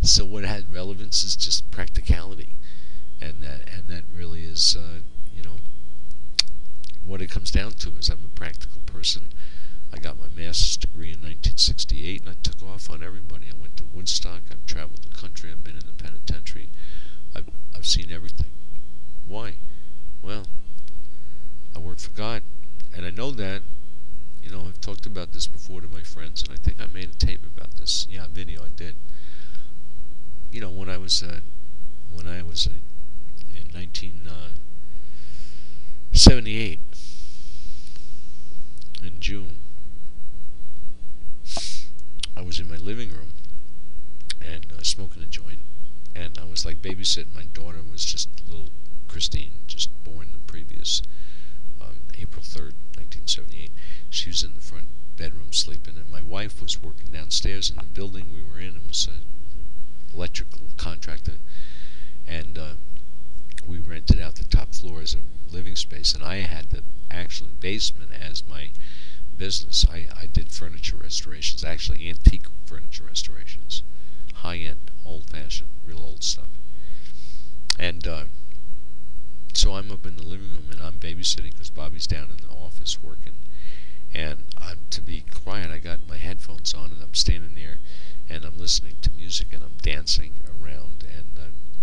So what had relevance is just practicality, and that really is, you know, what it comes down to. Is I'm a practical person. I got my master's degree in 1968, and I took off on everybody. I went to Woodstock. I've traveled the country. I've been in the penitentiary. I've seen everything. Why? Well, I work for God, and I know that. You know, I've talked about this before to my friends, and I think I made a tape about this. Yeah, a video I did. You know, when I was in 1978 in June, I was in my living room and smoking a joint, and I was like babysitting. My daughter was just little Christine, just born the previous April 3rd, 1978. She was in the front bedroom sleeping, and my wife was working downstairs in the building we were in. It was an electrical contractor, and we rented out the top floor as a living space, and I had the actual basement as my business. I did furniture restorations, actually antique furniture restorations, high-end, old-fashioned, real old stuff. And so I'm up in the living room, and I'm babysitting because Bobby's down in the office working. And to be quiet, I got my headphones on, and I'm standing there, and I'm listening to music, and I'm dancing around. And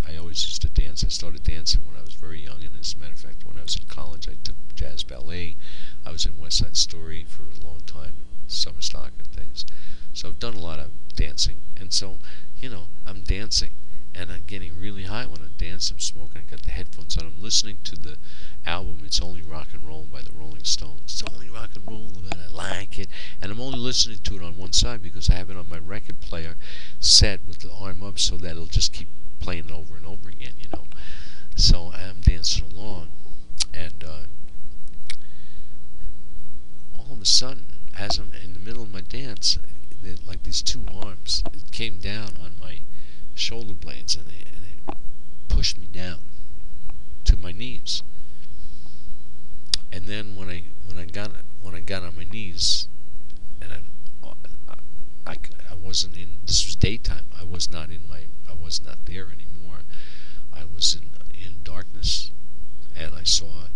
I always used to dance. I started dancing when I was very young, and as a matter of fact, when I was in college, I took jazz ballet. I was in West Side Story for a long time, summer stock and things. So I've done a lot of dancing, and so, you know, I'm dancing, and I'm getting really high when I dance. I'm smoking. I got the headphones on. I'm listening to the album It's Only Rock and Roll by the Rolling Stones. It's only rock and roll, and I like it. And I'm only listening to it on one side because I have it on my record player set with the arm up so that it'll just keep playing it over and over again, you know. So I'm dancing along, and all of a sudden, as I'm in the middle of my dance, like these two arms came down on my shoulder blades, and they pushed me down to my knees. And then when I got on my knees, and I wasn't in. This was daytime. I was not there anymore. I was in darkness, and I saw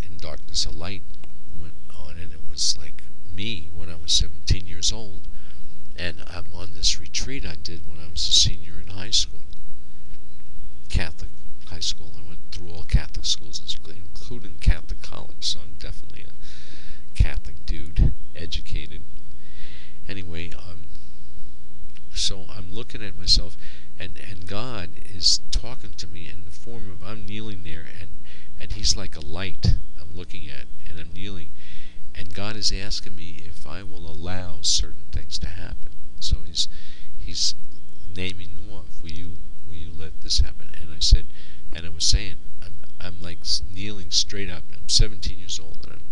in darkness a light went on, and it was like me when I was 17 years old. And I'm on this retreat I did when I was a senior in high school, Catholic high school. I went through all Catholic schools, including Catholic college, so I'm definitely a Catholic dude, educated. Anyway, so I'm looking at myself, and God is talking to me in the form of, I'm kneeling there, and He's like a light I'm looking at, and I'm kneeling, and God is asking me if I will allow certain things to happen. So He's naming them off. Will you let this happen? And I said, and I was saying, I'm like kneeling straight up. I'm 17 years old, and I'm,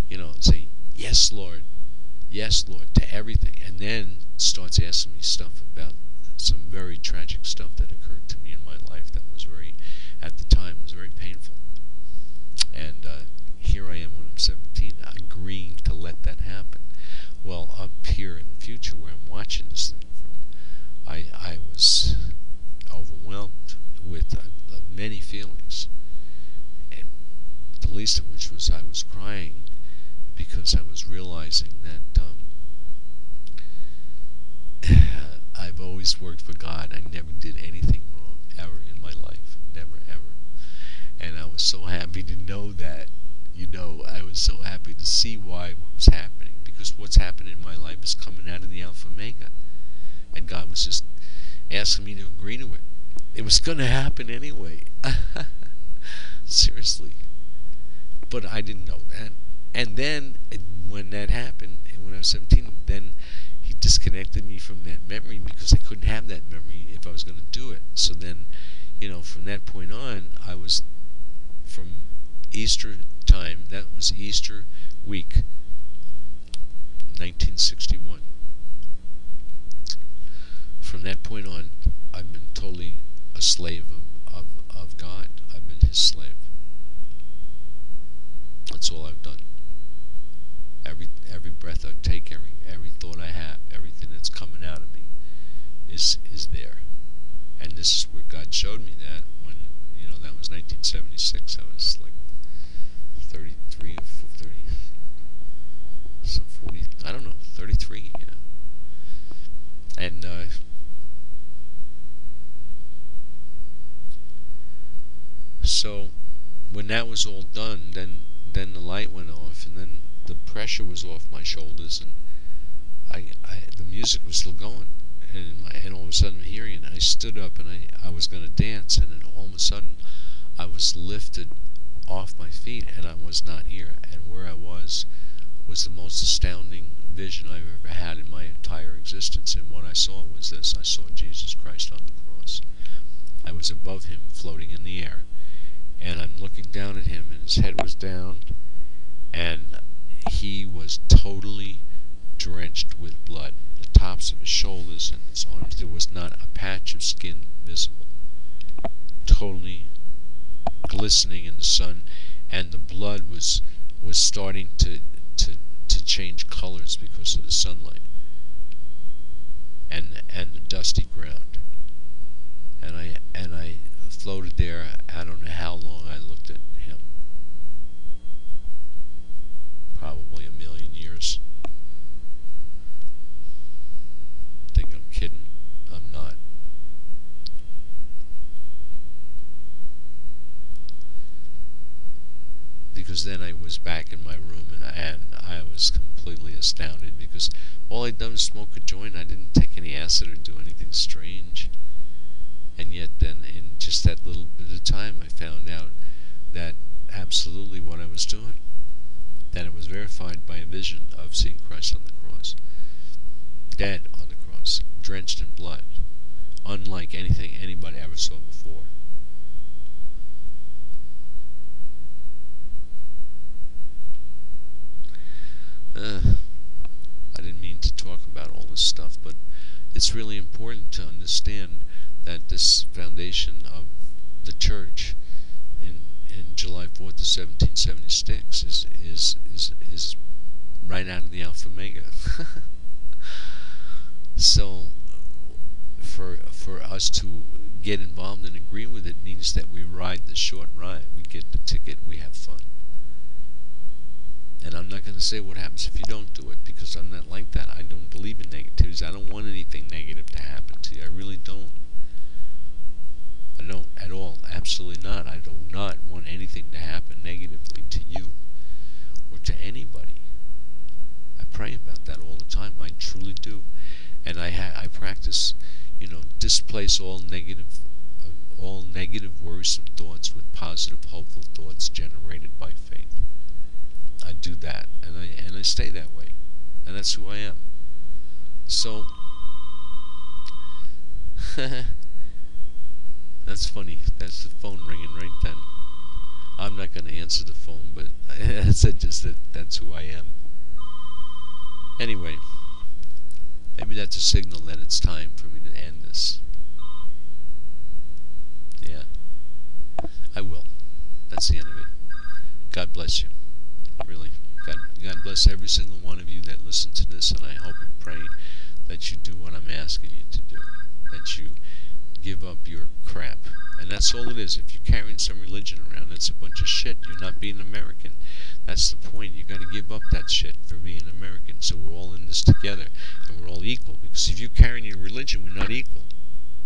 you know, saying, yes, Lord, to everything. And then starts asking me stuff about some very tragic stuff that occurred to me in my life that was very, at the time, was very painful. And here I am when I'm 17, agreeing to let that happen. Well, up here in the future, where I'm watching this thing from, I was overwhelmed with many feelings, and the least of which was I was crying because I was realizing that I've always worked for God. I never did anything wrong ever in my life, never ever. And I was so happy to know that, you know, I was so happy to see why what was happening, because what's happening in my life is coming out of the Alpha Omega, and God was just asking me to agree to it. It was going to happen anyway. Seriously. But I didn't know that. And then, when that happened, and when I was 17, then He disconnected me from that memory, because I couldn't have that memory if I was going to do it. So then, you know, from that point on, I was, from Easter time, that was Easter week, 1961. From that point on, I've been totally a slave of God. I've been His slave. That's all I've done. Every breath I take, every thought I have, everything that's coming out of me is there. this is where God showed me that when, that was 1976. I was like 33 or 30, so 40, I don't know, 33, yeah. And so when that was all done, then the light went off, and then the pressure was off my shoulders, and the music was still going, and all of a sudden I'm hearing it, and I stood up, and I was going to dance, and then all of a sudden I was lifted off my feet, and I was not here, and where I was the most astounding vision I've ever had in my entire existence. And what I saw was this: I saw Jesus Christ on the cross. I was above him, floating in the air, and I'm looking down at him, and his head was down, and he was totally drenched with blood. The tops of his shoulders and his arms, there was not a patch of skin visible. Totally glistening in the sun, and the blood was starting to change colors because of the sunlight, and the dusty ground. And I floated there. I don't know how long I looked at him. Probably a million years. Think I'm kidding? I'm not. Because then I was back in my room, and I was completely astounded, because all I'd done was smoke a joint. I didn't take any acid or do anything strange. And yet then, in just that little bit of time, I found out that absolutely what I was doing, that it was verified by a vision of seeing Christ on the cross, dead on the cross, drenched in blood, unlike anything anybody ever saw before. I didn't mean to talk about all this stuff, but it's really important to understand that this foundation of the church in July 4th of 1776 is right out of the Alpha Omega. So for us to get involved and agree with it means that we ride the short ride. We get the ticket, we have fun. And I'm not going to say what happens if you don't do it, because I'm not like that. I don't believe in negativities. I don't want anything negative to happen to you. I really don't. I don't at all. Absolutely not. I do not want anything to happen negatively to you or to anybody. I pray about that all the time. I truly do. And I practice, displace all negative worrisome thoughts with positive, hopeful thoughts generated by faith. I do that, and I stay that way, and that's who I am. So that's funny. That's the phone ringing right then. I'm not going to answer the phone, but I said just that's who I am. Anyway, maybe that's a signal that it's time for me to end this. Yeah, I will. That's the end of it. God bless you. Really, God bless every single one of you that listen to this, and I hope and pray that you do what I'm asking you to do, that you give up your crap. And that's all it is. If you're carrying some religion around, that's a bunch of shit. You're not being American. That's the point. You got to give up that shit for being American, so we're all in this together, and we're all equal. Because if you're carrying your religion, we're not equal.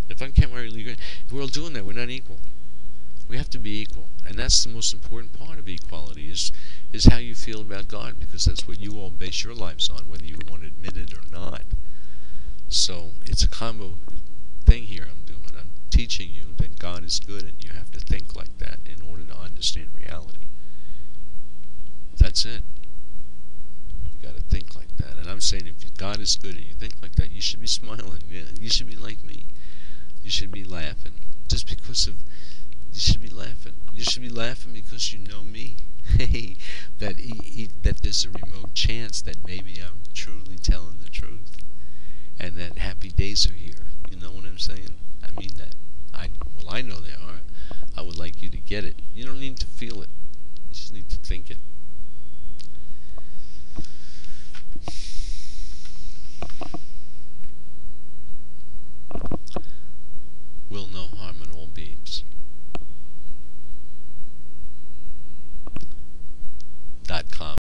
If I'm carrying my religion, if we're all doing that, we're not equal. We have to be equal, and that's the most important part of equality, is how you feel about God, because that's what you all base your lives on, whether you want to admit it or not. So it's a combo thing here I'm doing. I'm teaching you that God is good, and you have to think like that in order to understand reality. That's it. You got to think like that. And I'm saying, if God is good and you think like that, you should be smiling. You should be like me. You should be laughing. Just because of... You should be laughing. You should be laughing because you know me. that there's a remote chance that maybe I'm truly telling the truth, and that happy days are here. You know what I'm saying? I mean that. I know they are. I would like you to get it. You don't need to feel it. You just need to think it. We'll know. unbreakable.com.